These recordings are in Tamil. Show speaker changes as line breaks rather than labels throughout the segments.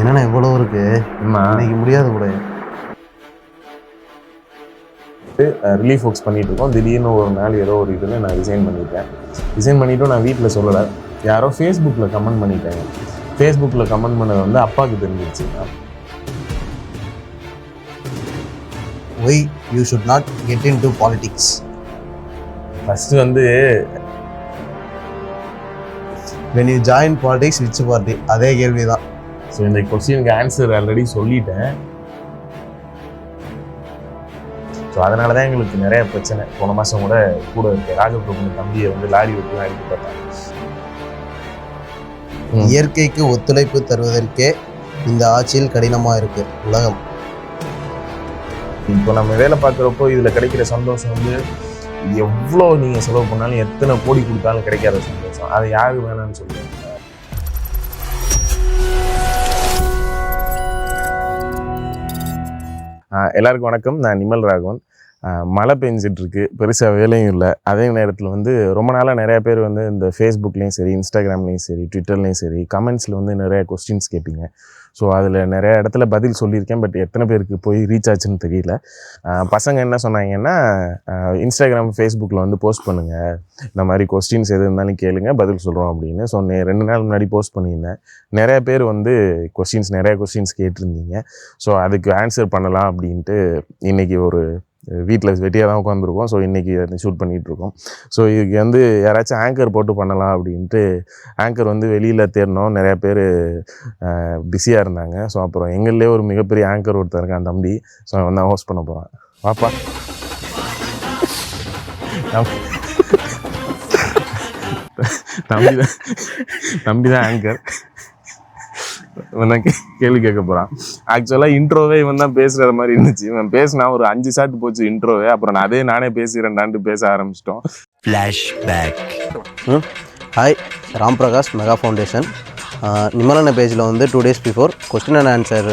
என்னென்ன எவ்வளோ இருக்கு இன்னைக்கு முடியாது கூட.
ரிலீஃப் ஒர்க்ஸ் பண்ணிட்டு இருக்கோம். திடீர்னு ஒரு நாள் ஏதோ ஒரு இதுன்னு நான் ரிசைன் பண்ணிவிட்டு நான் வீட்டில் சொல்லலை. யாரோ ஃபேஸ்புக்கில் கமெண்ட் பண்ணிட்டாங்க. ஃபேஸ்புக்கில் கமெண்ட் பண்ணது வந்து அப்பாவுக்கு தெரிஞ்சிருச்சு.
Why you should not get into politics?
First வந்து
when you join politics, which party? அதே கேள்வி தான்.
ஸோ இந்த கொஸ்டினுக்கு ஆன்சர் ஆல்ரெடி சொல்லிட்டேன். ஸோ அதனால தான் எங்களுக்கு நிறைய பிரச்சனை. போன மாதம் கூட இருக்க ராஜபிரபு தம்பியை வந்து லாரி விட்டு தான் எடுத்து பார்த்தாங்க.
இயற்கைக்கு ஒத்துழைப்பு தருவதற்கே இந்த ஆட்சியில் கடினமாக இருக்கு உலகம்.
இப்போ நம்ம வேலை பார்க்குறப்போ இதில் கிடைக்கிற சந்தோஷம் வந்து எவ்வளோ நீங்கள் செலவு பண்ணாலும் எத்தனை கோடி கொடுத்தாலும் கிடைக்காத சந்தோஷம். அதை யாரு வேணாம்னு சொல்லுவாங்க. எல்லாருக்கும் வணக்கம். நான் நிமல் ராகவன். மழை பெஞ்சிட்ருக்கு, பெருசாக வேலையும் இல்லை. அதே நேரத்தில் வந்து ரொம்ப நாளாக நிறையா பேர் வந்து இந்த ஃபேஸ்புக்லேயும் சரி, இன்ஸ்டாகிராம்லேயும் சரி, ட்விட்டர்லேயும் சரி கமெண்ட்ஸில் வந்து நிறையா கொஸ்டின்ஸ் கேட்பீங்க. ஸோ அதில் நிறைய இடத்துல பதில் சொல்லியிருக்கேன். பட் எத்தனை பேருக்கு போய் ரீச் ஆச்சுன்னு தெரியல. பசங்க என்ன சொன்னாங்கன்னா, இன்ஸ்டாகிராம் ஃபேஸ்புக்கில் வந்து போஸ்ட் பண்ணுங்கள், இந்த மாதிரி கொஸ்டின்ஸ் எது இருந்தாலும் கேளுங்க, பதில் சொல்கிறோம் அப்படின்னு. ஸோ 2 நாள் முன்னாடி போஸ்ட் பண்ணியிருந்தேன். நிறைய பேர் வந்து நிறைய கொஸ்டின்ஸ் கேட்டிருந்தீங்க. ஸோ அதுக்கு ஆன்சர் பண்ணலாம் அப்படின்ட்டு இன்றைக்கி ஒரு வீட்டில் வெட்டியாக தான் உட்காந்துருக்கோம். ஸோ இன்றைக்கி ஷூட் பண்ணிகிட்ருக்கோம். ஸோ இதுக்கு வந்து யாராச்சும் ஆங்கர் போட்டு பண்ணலாம் அப்படின்ட்டு ஆங்கர் வந்து வெளியில் தேடினோம். நிறையா பேர் பிஸியாக இருந்தாங்க. ஸோ அப்புறம் எங்கள்லேயே ஒரு மிகப்பெரிய ஆங்கர் ஒருத்தர் இருக்கான், தம்பி. ஸோ அவன் தான் ஹோஸ்ட் பண்ண போகிறான். வாப்பா. தம்பி தான் ஆங்கர். கேள்வி கேட்க போகிறான். ஆக்சுவலாக இன்ட்ரோவே இவன் தான் பேசுகிற மாதிரி இருந்துச்சு. இவன் பேசினா ஒரு 5 ஷாட் போச்சு இன்ட்ரோவே. அப்புறம் நானே பேசுகிறேன்டான்ட்டு பேச ஆரம்பிச்சிட்டோம்.
Flashback.
Hi, Ram Prakash, mega foundation. நிமலன பேஜில் வந்து 2 days before question and answer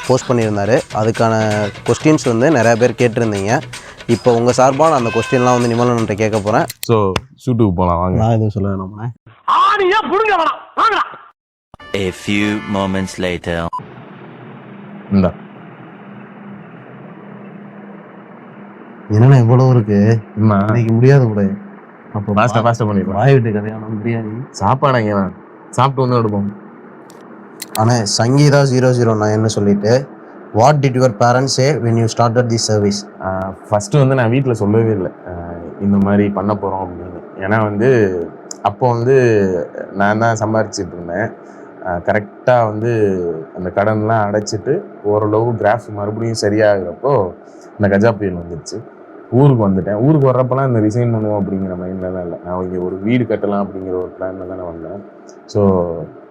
post பண்ணியிருந்தார். அதுக்கான கொஸ்டின்ஸ் வந்து நிறையா பேர் கேட்டிருந்தீங்க. இப்போ உங்கள் சார்பாக நான் அந்த கொஸ்டின்லாம் வந்து நிமலன்கிட்ட கேட்க போகிறேன்.
ஸோ ஷூட்டுக்கு போகலாம் வாங்க.
நான் எதுவும் சொல்ல வேணாம்ண்ணே.
A few moments later.
என்னென்ன எவ்வளோ இருக்கு இன்னைக்கு முடியாது கூட. அப்போ
ஃபாஸ்ட்டாக பண்ணிடுவோம்.
வாய் விட்டு கதையான பிரியாணி
சாப்பாடுங்க சாப்பிட்டு வந்து எடுப்போம்.
ஆனால் சங்கீதா 009 சொல்லிட்டு, what did your parents say when you started the service?
First வந்து நான் வீட்டில் சொல்லவே இல்லை இந்த மாதிரி பண்ண போகிறோம் அப்படின்னு. ஏன்னா வந்து அப்போ வந்து நான் தான் சம்பாரிச்சிட்டு இருந்தேன். கரெக்டாக வந்து அந்த கடன்லாம் அடைச்சிட்டு ஓரளவு கிராஃப் மறுபடியும் சரியாகிறப்போ இந்த கஜா புயல் வந்துடுச்சு. ஊருக்கு வந்துட்டேன். ஊருக்கு வர்றப்பெல்லாம் இந்த ரிசைன் பண்ணுவோம் அப்படிங்கிற மைண்ட்லாம் இல்லை. நான் இங்கே ஒரு வீடு கட்டலாம் அப்படிங்கிற ஒரு பிளானில் தானே வந்தேன். ஸோ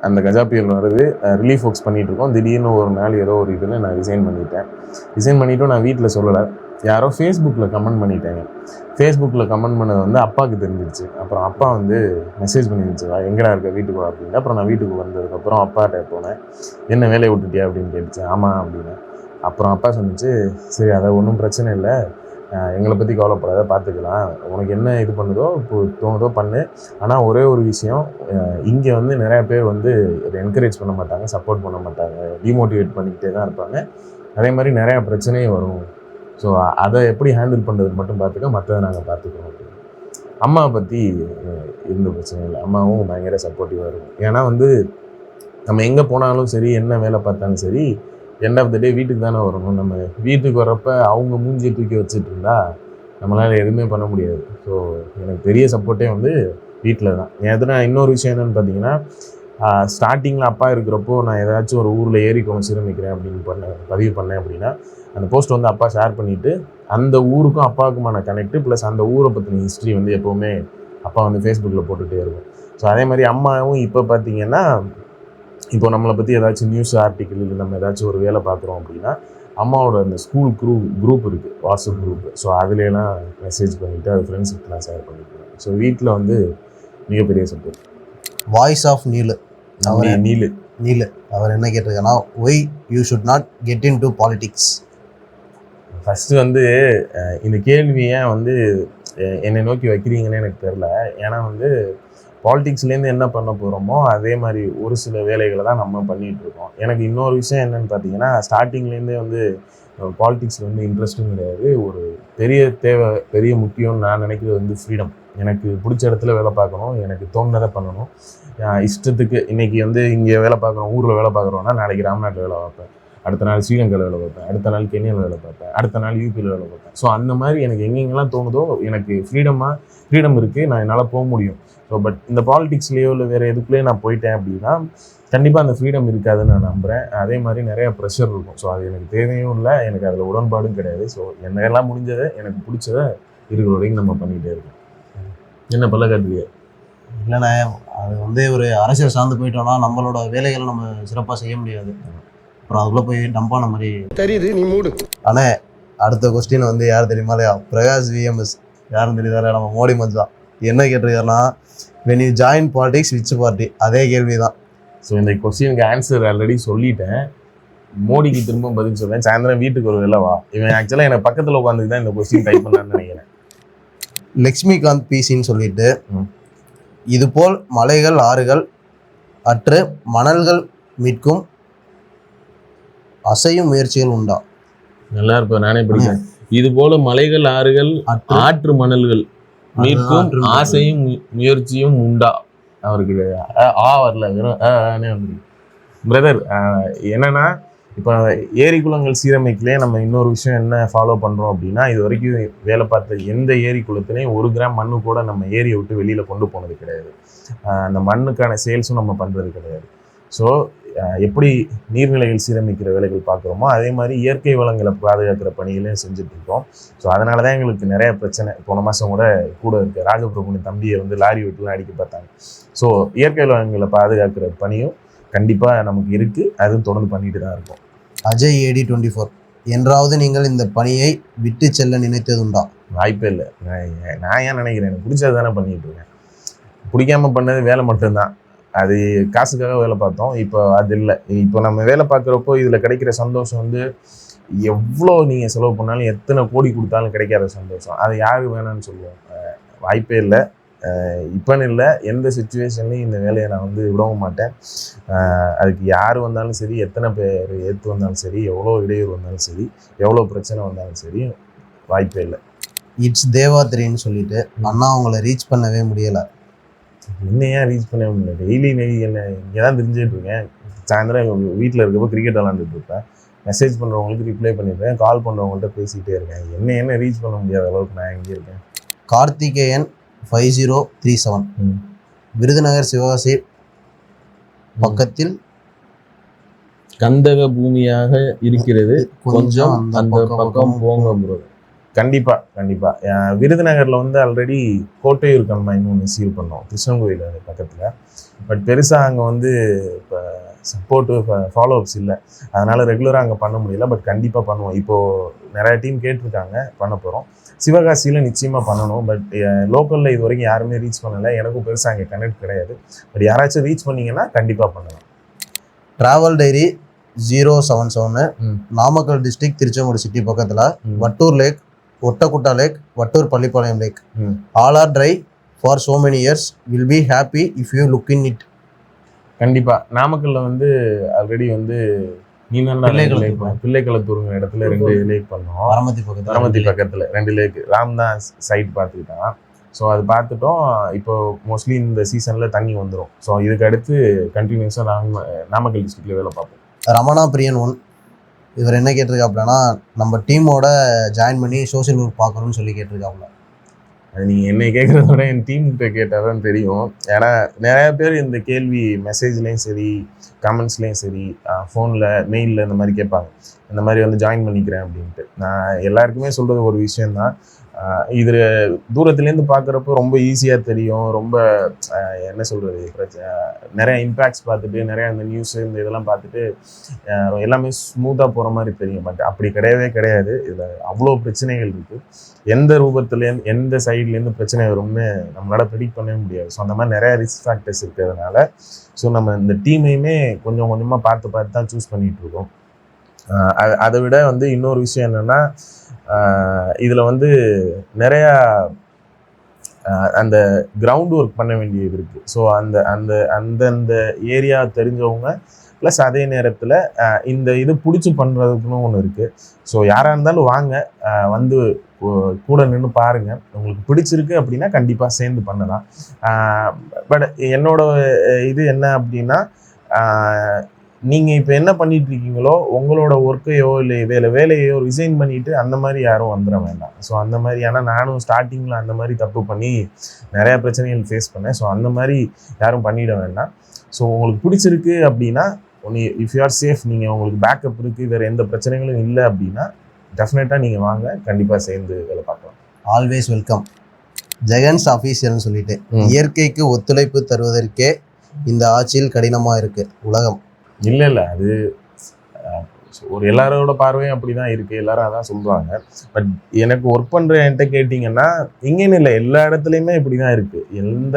அந்த கஜா புயல் வருது, ரிலீஃப் ஒர்க்ஸ் பண்ணிகிட்ருக்கோம். திடீர்னு ஒரு நாள் ஏதோ ஒரு இதுன்னு நான் ரிசைன் பண்ணிவிட்டு நான் வீட்டில் சொல்லலை. யாரோ ஃபேஸ்புக்கில் கமெண்ட் பண்ணிட்டாங்க. ஃபேஸ்புக்கில் கமெண்ட் பண்ணது வந்து அப்பாவுக்கு தெரிஞ்சிருச்சு. அப்புறம் அப்பா வந்து மெசேஜ் பண்ணிருந்துச்சு, எங்கடா இருக்க வீட்டுக்கு வா அப்படின்னு. அப்புறம் நான் வீட்டுக்கு வந்ததுக்கப்புறம் அப்பாட்ட போனேன். என்ன வேலையை விட்டுட்டியா அப்படின்னு கேட்டுச்சு. ஆமாம் அப்படின்னு. அப்புறம் அப்பா சொன்னிச்சு, சரி அதை ஒன்றும் பிரச்சனை இல்லை, எங்களை பற்றி கவலைப்படாத, பார்த்துக்கலாம், உனக்கு என்ன இது பண்ணுதோ இப்போ தோணுதோ பண்ணு. ஆனால் ஒரே ஒரு விஷயம், இங்கே வந்து நிறையா பேர் வந்து இதை என்கரேஜ் பண்ண மாட்டாங்க, சப்போர்ட் பண்ண மாட்டாங்க, டிமோட்டிவேட் பண்ணிக்கிட்டே தான் இருப்பாங்க. அதே மாதிரி நிறையா பிரச்சனையும் வரும். ஸோ அதை எப்படி ஹேண்டில் பண்ணுறதுன்னு மட்டும் பார்த்துக்க, மற்றதை நாங்கள் பார்த்துக்கிறோம் அப்படின்னு. அம்மாவை பற்றி எந்த பிரச்சனையும் இல்லை. அம்மாவும் பயங்கர சப்போர்ட்டிவாக இருக்கும். ஏன்னா வந்து நம்ம எங்கே போனாலும் சரி, என்ன வேலை பார்த்தாலும் சரி, எண்ட் ஆஃப் த டே வீட்டுக்கு தானே வரணும். நம்ம வீட்டுக்கு வர்றப்ப அவங்க மூஞ்சியை தூக்கி வச்சுட்டு இருந்தா நம்மளால் எதுவுமே பண்ண முடியாது. ஸோ எனக்கு பெரிய சப்போர்ட்டே வந்து வீட்டில் தான். எதுனா இன்னொரு விஷயம் என்னென்னு பார்த்தீங்கன்னா, ஸ்டார்டிங்கில் அப்பா இருக்கிறப்போ நான் ஏதாச்சும் ஒரு ஊரில் ஏறி சீரமைக்கிறேன் அப்படின்னு பதிவு பண்ணேன் அப்படின்னா, அந்த போஸ்ட் வந்து அப்பா ஷேர் பண்ணிவிட்டு அந்த ஊருக்கும் அப்பாவுக்குமான கனெக்ட் ப்ளஸ் அந்த ஊரை பற்றின ஹிஸ்ட்ரி வந்து எப்போவுமே அப்பா வந்து ஃபேஸ்புக்கில் போட்டுகிட்டே இருக்கும். ஸோ அதே மாதிரி அம்மாவும் இப்போ பார்த்தீங்கன்னா, இப்போ நம்மளை பற்றி ஏதாச்சும் நியூஸ் ஆர்டிக்கிள் இல்லை நம்ம ஏதாச்சும் ஒரு வேலை பார்க்குறோம் அப்படின்னா, அம்மாவோட அந்த ஸ்கூல் குரூப் இருக்குது, வாட்ஸ்அப் குரூப். ஸோ அதுலேலாம் மெசேஜ் பண்ணிவிட்டு அது ஃப்ரெண்ட்ஸுக்கெலாம் ஷேர் பண்ணிக்கிறேன். ஸோ வீட்டில் வந்து மிகப்பெரிய சப்போர்ட்.
வாய்ஸ் ஆஃப் நீலு அவர் என்ன கேட்டிருக்காங்கன்னா, why you should not get into politics?
First வந்து இந்த கேள்வியை வந்து என்னை நோக்கி வைக்கிறீங்கன்னு எனக்கு தெரில. ஏன்னா வந்து பாலிடிக்ஸ்லேருந்து என்ன பண்ண போகிறோமோ அதே மாதிரி ஒரு சில வேலைகளை தான் நம்ம பண்ணிகிட்டு இருக்கோம். எனக்கு இன்னொரு விஷயம் என்னென்னு பார்த்தீங்கன்னா, ஸ்டார்டிங்லேருந்தே வந்து பாலிடிக்ஸில் வந்து இன்ட்ரெஸ்ட்டும் கிடையாது. ஒரு பெரிய தேவை, பெரிய முக்கியம்னு நான் நினைக்கிறது வந்து ஃப்ரீடம். எனக்கு பிடிச்ச இடத்துல வேலை பார்க்கணும், எனக்கு தோணுனதை பண்ணணும். இஷ்டத்துக்கு இன்றைக்கி வந்து இங்கே வேலை பார்க்குறோம், ஊரில் வேலை பார்க்குறோன்னா நாளைக்கு ராம்நாட்டில் வேலை பார்ப்பேன், அடுத்த நாள் ஸ்ரீலங்காவில் வேலை பார்ப்பேன், அடுத்த நாள் கென்யாவில் வேலை பார்ப்பேன், அடுத்த நாள் யூபியில் வேலை பார்ப்பேன். ஸோ அந்த மாதிரி எனக்கு எங்கெங்கெல்லாம் தோணுதோ எனக்கு ஃப்ரீடம் இருக்குது, நான் என்னால் போக முடியும். ஸோ பட் இந்த பாலிடிக்ஸ்லேயோ இல்லை வேறு எதுக்குள்ளேயோ நான் போயிட்டேன் அப்படின்னா கண்டிப்பாக அந்த ஃப்ரீடம் இருக்காதுன்னு நான் நம்புகிறேன். அதே மாதிரி நிறையா ப்ரெஷர் இருக்கும். ஸோ அது எனக்கு தேவையும் இல்லை, எனக்கு அதில் உடன்பாடும் கிடையாது. ஸோ என்னெல்லாம் முடிஞ்சதை எனக்கு பிடிச்சதை இருக்கிற வரைக்கும் நம்ம பண்ணிகிட்டே இருக்கோம். என்ன பல்ல காட்டுறிய?
இல்லைண்ணே, அது வந்து ஒரு அரசியல் சார்ந்து போயிட்டோம்னா நம்மளோட வேலைகளை நம்ம சிறப்பாக செய்ய முடியாது. அப்புறம் அதுக்குள்ளே போய் டம்பான மாதிரி
தெரியுது, நீ மூடு.
ஆனால் அடுத்த கொஸ்டின் வந்து யார் தெரியுமா இல்லையா? பிரகாஷ் விஎம்எஸ் யாருன்னு தெரியுதா? நம்ம மோடி மஞ்சா என்ன கேட்டிருக்காருன்னா, when you join politics which party? அதே கேள்வி தான்.
ஸோ இந்த கொஸ்டினுக்கு ஆன்சர் ஆல்ரெடி சொல்லிட்டேன். மோடிக்கு திரும்ப பதில் சொல்றேன். சாயந்தரம் வீட்டுக்கு ஒரு வேலை வா. இவன் ஆக்சுவலாக எனக்கு பக்கத்தில் உட்காந்துட்டு தான் இந்த கொஸ்டின் டைப் பண்ணான்னு நினைக்கிறேன்.
லக்ஷ்மிகாந்த் பிசின்னு சொல்லிட்டு, இதுபோல் மலைகள் ஆறுகள் அற்று மணல்கள் மீட்கும் அசையும் முயற்சிகள் உண்டா?
நல்லா இருப்ப, நானே படிக்கிறேன். இது போல மலைகள் ஆறுகள் ஆற்று மணல்கள் மீட்கும் ஆசையும் முயற்சியும் உண்டா? அவருக்கு வரல, வெறும் பிரதர். என்னன்னா, இப்போ ஏரி குளங்கள் சீரமைக்கலே நம்ம இன்னொரு விஷயம் என்ன ஃபாலோ பண்ணுறோம் அப்படின்னா, இது வரைக்கும் வேலை பார்த்த எந்த ஏரி குளத்துலேயும் 1 கிராம் மண்ணு கூட நம்ம ஏரியை விட்டு வெளியில் கொண்டு போனது கிடையாது. அந்த மண்ணுக்கான சேல்ஸும் நம்ம பண்ணுறது கிடையாது. ஸோ எப்படி நீர்நிலைகள் சீரமைக்கிற வேலைகள் பார்க்குறோமோ அதே மாதிரி இயற்கை வளங்களை பாதுகாக்கிற பணிகளையும் செஞ்சுட்ருக்கோம். ஸோ அதனால தான் எங்களுக்கு நிறைய பிரச்சனை. போன மாதம் கூட இருக்க ராஜபிரபுனி தம்பியை வந்து லாரி விட்டுலாம் அடிக்க பார்த்தாங்க. ஸோ இயற்கை வளங்களை பாதுகாக்கிற பணியும் கண்டிப்பாக நமக்கு இருக்குது, அதுவும் தொடர்ந்து பண்ணிட்டு தான் இருக்கோம்.
அஜய் AD 24, என்றாவது நீங்கள் இந்த பணியை விட்டு செல்ல நினைத்ததுண்டா?
வாய்ப்பே இல்லை. நான் ஏன் நினைக்கிறேன், எனக்கு பிடிச்சது தானே பண்ணிகிட்டு இருக்கேன். பிடிக்காம பண்ணது வேலை மட்டும்தான். அது காசுக்காக வேலை பார்த்தோம், இப்போ அது இல்லை. இப்போ நம்ம வேலை பார்க்குறப்போ இதில் கிடைக்கிற சந்தோஷம் வந்து எவ்வளோ நீங்கள் செலவு பண்ணாலும் எத்தனை கோடி கொடுத்தாலும் கிடைக்காத சந்தோஷம். அது யார் வேணான்னு சொல்லுவோம்? வாய்ப்பே இல்லை. இப்போன்னு இல்லை, எந்த சுச்சுவேஷன்லையும் இந்த வேலையை நான் வந்து விடவும் மாட்டேன். அதுக்கு யார் வந்தாலும் சரி, எத்தனை பேர் ஏற்று வந்தாலும் சரி, எவ்வளோ இடையூறு வந்தாலும் சரி, எவ்வளோ பிரச்சனை வந்தாலும் சரி, வாய்ப்பே இல்லை.
இட்ஸ் தேவா 3ன்னு சொல்லிட்டு, அண்ணா அவங்கள ரீச் பண்ணவே முடியலை.
என்ன ஏன் ரீச் பண்ண முடியல? டெய்லி என்ன இங்கே தான் தெரிஞ்சுட்டு இருக்கேன். சாயந்தரம் வீட்டில் இருக்கப்போ கிரிக்கெட் விளாண்டுட்டு இருப்பேன். மெசேஜ் பண்ணுறவங்களுக்கு ரிப்ளை பண்ணியிருப்பேன், கால் பண்ணுறவங்கள்ட்ட பேசிகிட்டே இருக்கேன். என்ன ரீச் பண்ண முடியாத அளவுக்கு நான் எங்கே இருக்கேன்?
கார்த்திகேயன் 5037, விருதுநகர் சிவகாசி பக்கத்தில்
கந்தக பூமியாக இருக்கிறது, கொஞ்சம் அந்த பக்கம் போங்க ப்ரோ. கண்டிப்பாக விருதுநகரில் வந்து ஆல்ரெடி கோட்டையூர் கண்மாய்னு ஒன்று சீல் பண்ணோம், கிருஷ்ணன் கோயில் பக்கத்தில். பட் பெருசாக அங்கே வந்து இப்போ சப்போர்ட்டு ஃபாலோஅப்ஸ் இல்லை, அதனால் ரெகுலராக அங்கே பண்ண முடியல. பட் கண்டிப்பாக பண்ணுவோம். இப்போது நிறையா டீம் கேட்டிருக்காங்க, பண்ண போகிறோம். சிவகாசியில் நிச்சயமாக பண்ணணும். பட் லோக்கலில் இது வரைக்கும் யாருமே ரீச் பண்ணலை. எனக்கும் பெருசாக அங்கே கனெக்ட் கிடையாது. பட் யாராச்சும் ரீச் பண்ணிங்கன்னா கண்டிப்பாக பண்ணலாம்.
Travel diary 077, Namakkal district Tiruchengode city பக்கத்தில் Vattur lake, Ottakkutta lake, Vattur Pallipalayam lake. All are try for so many years, will be happy if you look in it.
கண்டிப்பாக நாமக்கல்ல வந்து ஆல்ரெடி வந்து பிள்ளைக்களத்தூருங்கிற இடத்துல 2 லேக் பண்ணோம். வரமத்தி பக்கத்தில் 2 லேக். ராம்தாஸ் சைட் பார்த்துக்கிட்டான். ஸோ அது பார்த்துட்டோம். இப்போ மோஸ்ட்லி இந்த சீசனில் தண்ணி வந்துடும். ஸோ இதுக்கு அடுத்து கண்டினியூஸாக நாமக்கல் டிஸ்ட்ரிக்டில் வேலை பார்ப்போம்.
ரமணா பிரியன் 1, இவர் என்ன கேட்டிருக்காப்புலன்னா, நம்ம டீமோட ஜாயின் பண்ணி சோஷியல் ஒர்க் பார்க்கணும்னு சொல்லி கேட்டிருக்காப்புல.
அது நீங்கள் என்னை கேட்குறத விட என் டீம்கிட்ட கேட்டால் தான் தெரியும். ஏன்னா நிறையா பேர் இந்த கேள்வி மெசேஜ்லேயும் சரி, கமெண்ட்ஸ்லேயும் சரி, ஃபோனில், மெயிலில் இந்த மாதிரி கேட்பாங்க, இந்த மாதிரி வந்து ஜாயின் பண்ணிக்கிறேன் அப்படின்ட்டு. நான் எல்லாருக்குமே சொல்கிறது ஒரு விஷயந்தான், இது தூரத்துலேருந்து பார்க்குறப்போ ரொம்ப ஈஸியாக தெரியும். ரொம்ப என்ன சொல்கிறது, நிறையா இம்பேக்ட்ஸ் பார்த்துட்டு, நிறையா இந்த நியூஸு இந்த இதெல்லாம் பார்த்துட்டு எல்லாமே ஸ்மூத்தாக போகிற மாதிரி தெரியும். பட் அப்படி கிடையாது. இதில் அவ்வளோ பிரச்சனைகள் இருக்குது. எந்த ரூபத்துலேருந்து எந்த சைட்லேருந்து பிரச்சனை வரும்னு நம்மளால் ப்ரெடிக்ட் பண்ணவே முடியாது. ஸோ அந்த மாதிரி நிறையா ரிஸ்க் ஃபேக்டர்ஸ் இருக்கிறதுனால ஸோ நம்ம இந்த டீமையுமே கொஞ்சம் கொஞ்சமாக பார்த்து தான் சூஸ் பண்ணிகிட்ருக்கோம். அதை விட வந்து இன்னொரு விஷயம் என்னென்னா, இதில் வந்து நிறையா அந்த கிரவுண்ட் ஒர்க் பண்ண வேண்டியது இருக்குது. ஸோ அந்தந்த ஏரியா தெரிஞ்சவங்க ப்ளஸ் அதே நேரத்தில் இந்த இது பிடிச்சி பண்ணுறதுக்குன்னு ஒன்று இருக்குது. ஸோ யாராக இருந்தாலும் வாங்க, வந்து கூட நின்று பாருங்கள். உங்களுக்கு பிடிச்சிருக்கு அப்படின்னா கண்டிப்பாக சேர்ந்து பண்ணலாம். பட் என்னோட இது என்ன அப்படின்னா, நீங்கள் இப்போ என்ன பண்ணிட்டு இருக்கீங்களோ உங்களோட ஒர்க்கையோ இல்லை வேலையோ ரிசைன் பண்ணிவிட்டு அந்த மாதிரி யாரும் வந்துட வேண்டாம். ஸோ அந்த மாதிரி, ஏன்னா நானும் ஸ்டார்டிங்கில் அந்த மாதிரி தப்பு பண்ணி நிறையா பிரச்சனைகள் ஃபேஸ் பண்ணேன். ஸோ அந்த மாதிரி யாரும் பண்ணிட வேண்டாம். ஸோ உங்களுக்கு பிடிச்சிருக்கு அப்படின்னா இஃப் யூ ஆர் சேஃப், நீங்கள் உங்களுக்கு பேக்கப் இருக்குது, வேறு எந்த பிரச்சனைகளும் இல்லை அப்படின்னா டெஃபினட்டாக நீங்கள் வாங்க, கண்டிப்பாக சேர்ந்து வேலை பார்க்கலாம்.
Always welcome. ஜெகன்ஸ் அஃபீஷியல்னு சொல்லிட்டு இயற்கைக்கு ஒத்துழைப்பு தருவதற்கே இந்த ஆட்சியில் கடினமாக இருக்குது உலகம்.
இல்லை அது ஒரு எல்லாரோட பார்வையும் அப்படி தான் இருக்குது, எல்லாரும் அதான் சொல்கிறாங்க. பட் எனக்கு ஒர்க் பண்ணுற என்கிட்ட கேட்டிங்கன்னா இங்கேன்னு இல்லை, எல்லா இடத்துலையுமே இப்படி தான் இருக்குது. எந்த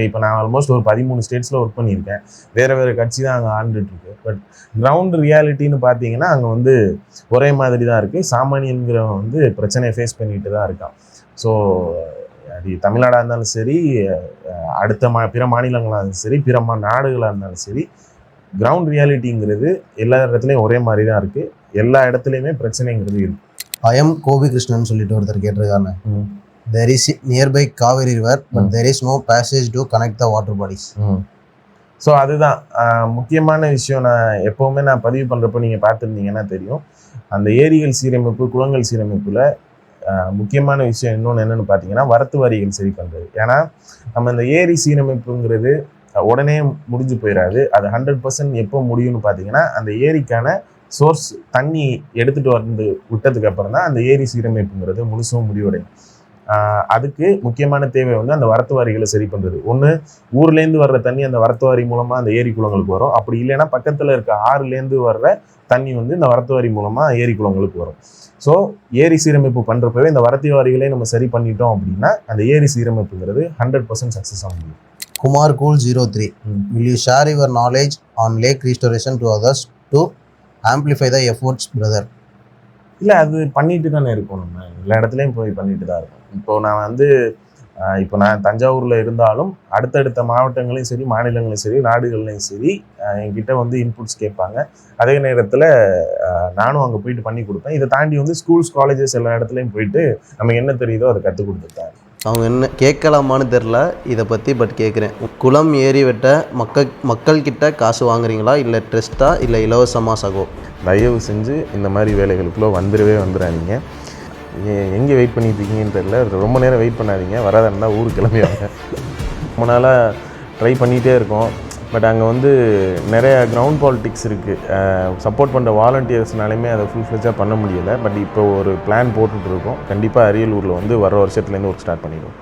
இப்போ நான் ஆல்மோஸ்ட் ஒரு 13 ஸ்டேட்ஸில் ஒர்க் பண்ணியிருக்கேன். வேறு கட்சி தான் அங்கே ஆண்டுட்டுருக்கு. பட் கிரவுண்ட் ரியாலிட்டின்னு பார்த்தீங்கன்னா அங்கே வந்து ஒரே மாதிரி தான் இருக்குது. சாமானியன்கிறவன் வந்து பிரச்சனையை ஃபேஸ் பண்ணிட்டு தான் இருக்கான். ஸோ அது தமிழ்நாடாக இருந்தாலும் சரி, அடுத்த பிற மாநிலங்களாக இருந்தாலும் சரி, பிற நாடுகளாக இருந்தாலும் சரி, கிரவுண்ட் ரியாலிட்டிங்கிறது எல்லா இடத்துலையும் ஒரே மாதிரி தான் இருக்குது. எல்லா இடத்துலையுமே பிரச்சனைங்கிறது இருக்குது.
ஐஎம் கோபி கிருஷ்ணன் சொல்லிட்டு ஒருத்தர் கேட்டிருக்காங்க. there is nearby Kaveri river but there is no passage to connect the water bodies.
So அதுதான் முக்கியமான விஷயம். எப்போவுமே நான் பதிவு பண்ணுறப்போ நீங்கள் பார்த்துருந்தீங்கன்னா தெரியும், அந்த ஏரிகள் சீரமைப்பு, குளங்கள் சீரமைப்பில் முக்கியமான விஷயம் இன்னொன்று என்னென்னு பார்த்தீங்கன்னா வரத்து வரிகள் சரி பண்ணுறது. ஏன்னா நம்ம இந்த ஏரி சீரமைப்புங்கிறது உடனே முடிஞ்சு போயிடாது. அது 100% எப்போ முடியும்னு பார்த்தீங்கன்னா அந்த ஏரிக்கான சோர்ஸ் தண்ணி எடுத்துகிட்டு வந்து விட்டதுக்கு அப்புறம் தான் அந்த ஏரி சீரமைப்புங்கிறது முழுசும் முடிவடையும். அதுக்கு முக்கியமான தேவை வந்து அந்த வரத்து வாரிகளை சரி பண்ணுறது. ஒன்று, ஊர்லேருந்து வர்ற தண்ணி அந்த வரத்து வாரி மூலமாக அந்த ஏரி குளங்களுக்கு வரும். அப்படி இல்லைன்னா பக்கத்தில் இருக்க ஆறுலேருந்து வர்ற தண்ணி வந்து இந்த வரத்து வாரி மூலமாக ஏரி குளங்களுக்கு வரும். ஸோ ஏரி சீரமைப்பு பண்ணுறப்பவே இந்த வரத்து வாரிகளை நம்ம சரி பண்ணிட்டோம் அப்படின்னா அந்த ஏரி சீரமைப்புங்கிறது 100% சக்ஸஸ் ஆக முடியும்.
Kumar Cool 03, will you share your knowledge on lake restoration to others to amplify the efforts, brother?
இல்லை, அது பண்ணிட்டு தானே இருக்கோம். நம்ம எல்லா இடத்துலையும் போய் பண்ணிட்டு தான் இருக்கோம். இப்போ நான் தஞ்சாவூரில் இருந்தாலும் அடுத்தடுத்த மாவட்டங்களையும் சரி, மாநிலங்களையும் சரி, நாடுகள்லையும் சரி என்கிட்ட வந்து இன்புட்ஸ் கேட்பாங்க. அதே நேரத்தில் நானும் அங்கே போயிட்டு பண்ணி கொடுப்பேன். இதை தாண்டி வந்து ஸ்கூல்ஸ், காலேஜஸ் எல்லா இடத்துலையும் போயிட்டு நமக்கு என்ன தெரியுதோ அதை கற்றுக் கொடுத்துட்டாங்க.
அவங்க என்ன கேட்கலாமான்னு தெரில இதை பற்றி, பட் கேட்குறேன். குளம் ஏரி வெட்ட மக்கள்கிட்ட காசு வாங்குறீங்களா, இல்லை ட்ரெஸ்ட்டா, இல்லை இலவசமாக சகோ?
தயவு செஞ்சு இந்த மாதிரி வேலைகளுக்குள்ளே வந்துடாதீங்க. எங்கே வெயிட் பண்ணிட்டு இருக்கீங்கன்னு தெரியல, ரொம்ப நேரம் வெயிட் பண்ணாதீங்க. வராத இருந்தால் ஊருக்கு கிளம்பிடுவாங்க. ரொம்ப நாளாக ட்ரை பண்ணிகிட்டே இருக்கோம். பட் அங்கே வந்து நிறைய கிரவுண்ட் பாலிட்டிக்ஸ் இருக்குது. சப்போர்ட் பண்ணுற வாலண்டியர்ஸ்னாலுமே அதை ஃபுல் ஃப்ளெஜாக பண்ண முடியலை. பட் இப்போ ஒரு பிளான் போட்டுட்ருக்கோம். கண்டிப்பாக அரியலூரில் வந்து வர வருஷத்துலேருந்து ஒர்க் ஸ்டார்ட் பண்ணிடுவோம்.